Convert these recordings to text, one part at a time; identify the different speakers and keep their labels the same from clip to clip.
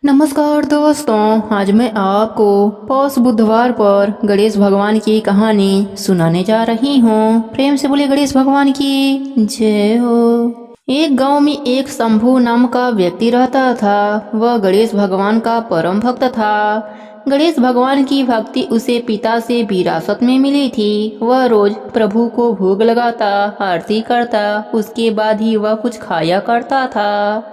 Speaker 1: नमस्कार दोस्तों, आज मैं आपको पौष बुधवार पर गणेश भगवान की कहानी सुनाने जा रही हूँ। प्रेम से बोले गणेश भगवान की जय हो। एक गांव में एक शंभू नाम का व्यक्ति रहता था। वह गणेश भगवान का परम भक्त था। गणेश भगवान की भक्ति उसे पिता से विरासत में मिली थी। वह रोज प्रभु को भोग लगाता, आरती करता, उसके बाद ही वह कुछ खाया करता था।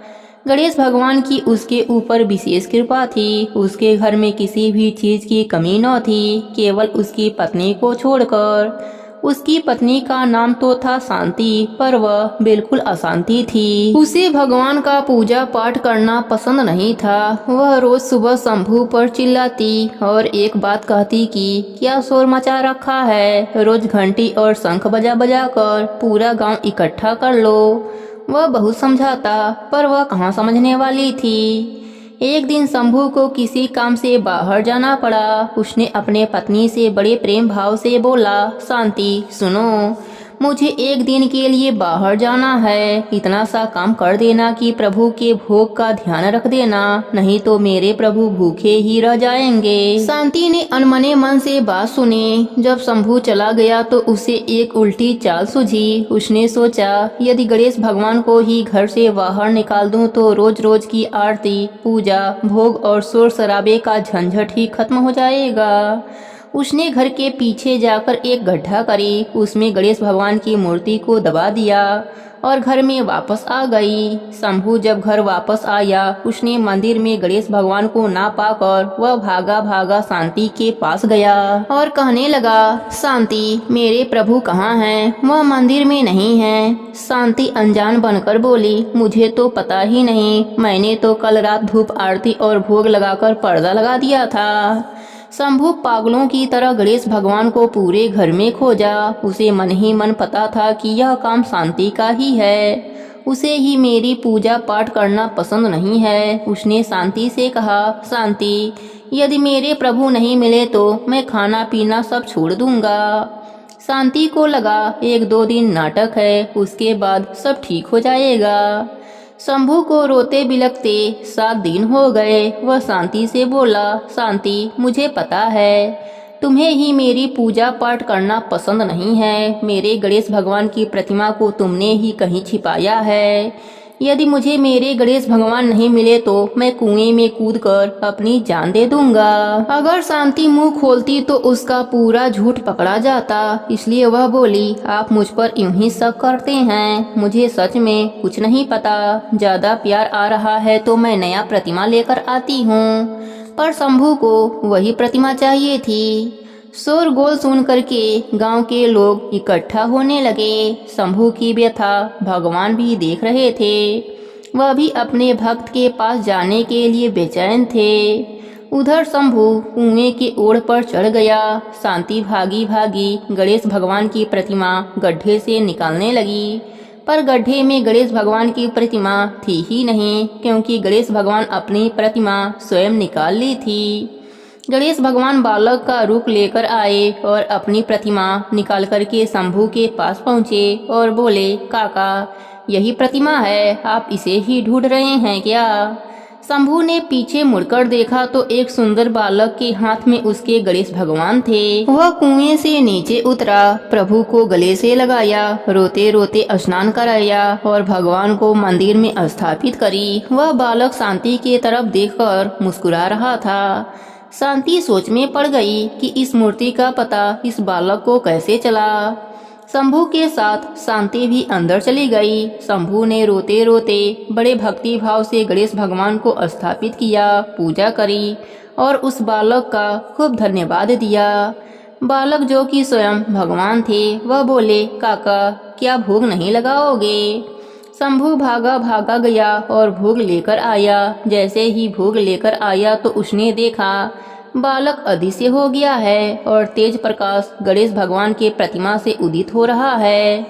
Speaker 1: गणेश भगवान की उसके ऊपर विशेष कृपा थी। उसके घर में किसी भी चीज की कमी न थी, केवल उसकी पत्नी को छोड़कर। उसकी पत्नी का नाम तो था शांति, पर वह बिल्कुल अशांति थी। उसे भगवान का पूजा पाठ करना पसंद नहीं था। वह रोज सुबह शंभू पर चिल्लाती और एक बात कहती कि क्या शोर मचा रखा है, रोज घंटी और शंख बजा बजा कर पूरा गांव इकट्ठा कर लो। वह बहुत समझाता, पर वह कहाँ समझने वाली थी। एक दिन शंभू को किसी काम से बाहर जाना पड़ा। उसने अपने पत्नी से बड़े प्रेम भाव से बोला, शांति सुनो, मुझे एक दिन के लिए बाहर जाना है। इतना सा काम कर देना कि प्रभु के भोग का ध्यान रख देना, नहीं तो मेरे प्रभु भूखे ही रह जाएंगे। शांति ने अनमने मन से बात सुनी। जब शंभू चला गया तो उसे एक उल्टी चाल सूझी। उसने सोचा, यदि गणेश भगवान को ही घर से बाहर निकाल दूं तो रोज रोज की आरती, पूजा, भोग और शोर शराबे का झंझट ही खत्म हो जाएगा। उसने घर के पीछे जाकर एक गड्ढा करी, उसमें गणेश भगवान की मूर्ति को दबा दिया और घर में वापस आ गई। शंभू जब घर वापस आया, उसने मंदिर में गणेश भगवान को ना पाकर वह भागा भागा शांति के पास गया और कहने लगा, शांति, मेरे प्रभु कहाँ हैं? वह मंदिर में नहीं है। शांति अनजान बनकर बोली, मुझे तो पता ही नहीं, मैंने तो कल रात धूप आरती और भोग लगाकर पर्दा लगा दिया था। शंभू पागलों की तरह गणेश भगवान को पूरे घर में खोजा। उसे मन ही मन पता था कि यह काम शांति का ही है। उसे ही मेरी पूजा पाठ करना पसंद नहीं है। उसने शांति से कहा, शांति, यदि मेरे प्रभु नहीं मिले तो मैं खाना पीना सब छोड़ दूंगा। शांति को लगा, एक दो दिन नाटक है, उसके बाद सब ठीक हो जाएगा। शंभू को रोते बिलखते 7 दिन हो गए। वह शांति से बोला, शांति, मुझे पता है तुम्हें ही मेरी पूजा पाठ करना पसंद नहीं है। मेरे गणेश भगवान की प्रतिमा को तुमने ही कहीं छिपाया है। यदि मुझे मेरे गणेश भगवान नहीं मिले तो मैं कुएं में कूदकर अपनी जान दे दूंगा। अगर शांति मुंह खोलती तो उसका पूरा झूठ पकड़ा जाता, इसलिए वह बोली, आप मुझ पर यूं ही शक करते हैं, मुझे सच में कुछ नहीं पता। ज्यादा प्यार आ रहा है तो मैं नया प्रतिमा लेकर आती हूँ। पर शंभू को वही प्रतिमा चाहिए थी। शोरगोल सुन करके गांव के लोग इकट्ठा होने लगे। शंभू की व्यथा भगवान भी देख रहे थे। वह भी अपने भक्त के पास जाने के लिए बेचैन थे। उधर शंभू कुएं की ओर पर चढ़ गया। शांति भागी भागी गणेश भगवान की प्रतिमा गड्ढे से निकालने लगी, पर गड्ढे में गणेश भगवान की प्रतिमा थी ही नहीं, क्योंकि गणेश भगवान अपनी प्रतिमा स्वयं निकाल ली थी। गणेश भगवान बालक का रूप लेकर आए और अपनी प्रतिमा निकाल करके शंभू के पास पहुँचे और बोले, काका, यही प्रतिमा है, आप इसे ही ढूंढ रहे हैं क्या? शंभू ने पीछे मुड़कर देखा तो एक सुंदर बालक के हाथ में उसके गणेश भगवान थे। वह कुएं से नीचे उतरा, प्रभु को गले से लगाया, रोते रोते स्नान कराया और भगवान को मंदिर में स्थापित करी। वह बालक शांति की तरफ देखकर मुस्कुरा रहा था। शांति सोच में पड़ गई कि इस मूर्ति का पता इस बालक को कैसे चला। शंभू के साथ शांति भी अंदर चली गई। शंभू ने रोते रोते बड़े भक्ति भाव से गणेश भगवान को स्थापित किया, पूजा करी और उस बालक का खूब धन्यवाद दिया। बालक, जो कि स्वयं भगवान थे, वह बोले, काका, क्या भोग नहीं लगाओगे? शंभू भागा भागा गया और भोग लेकर आया। जैसे ही भोग लेकर आया तो उसने देखा बालक अदृश्य हो गया है और तेज प्रकाश गणेश भगवान के प्रतिमा से उदित हो रहा है।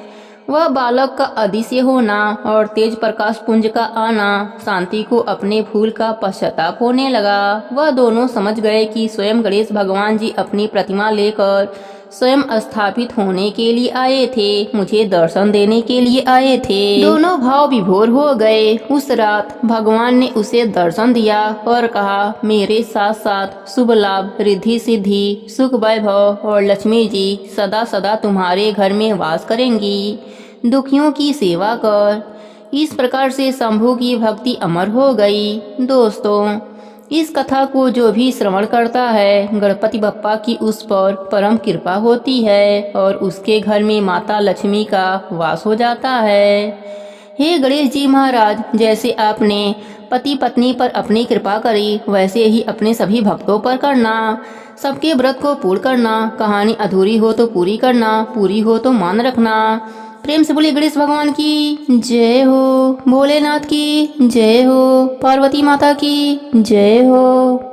Speaker 1: वह बालक का अदृश्य होना और तेज प्रकाश पुंज का आना शांति को अपने भूल का पश्चाताप होने लगा। वह दोनों समझ गए कि स्वयं गणेश भगवान जी अपनी प्रतिमा लेकर स्वयं स्थापित होने के लिए आए थे, मुझे दर्शन देने के लिए आए थे। दोनों भाव विभोर हो गए। उस रात भगवान ने उसे दर्शन दिया और कहा, मेरे साथ साथ शुभ लाभ, रिद्धि सिद्धि, सुख वैभव और लक्ष्मी जी सदा सदा तुम्हारे घर में वास करेंगी। दुखियों की सेवा कर। इस प्रकार से शंभु की भक्ति अमर हो गई। दोस्तों, इस कथा को जो भी श्रवण करता है, गणपति बप्पा की उस पर परम कृपा होती है और उसके घर में माता लक्ष्मी का वास हो जाता है। हे गणेश जी महाराज, जैसे आपने पति पत्नी पर अपनी कृपा करी, वैसे ही अपने सभी भक्तों पर करना। सबके व्रत को पूर्ण करना। कहानी अधूरी हो तो पूरी करना, पूरी हो तो मान रखना। प्रेम से बोलिए गणेश भगवान की जय हो, भोलेनाथ की जय हो, पार्वती माता की जय हो।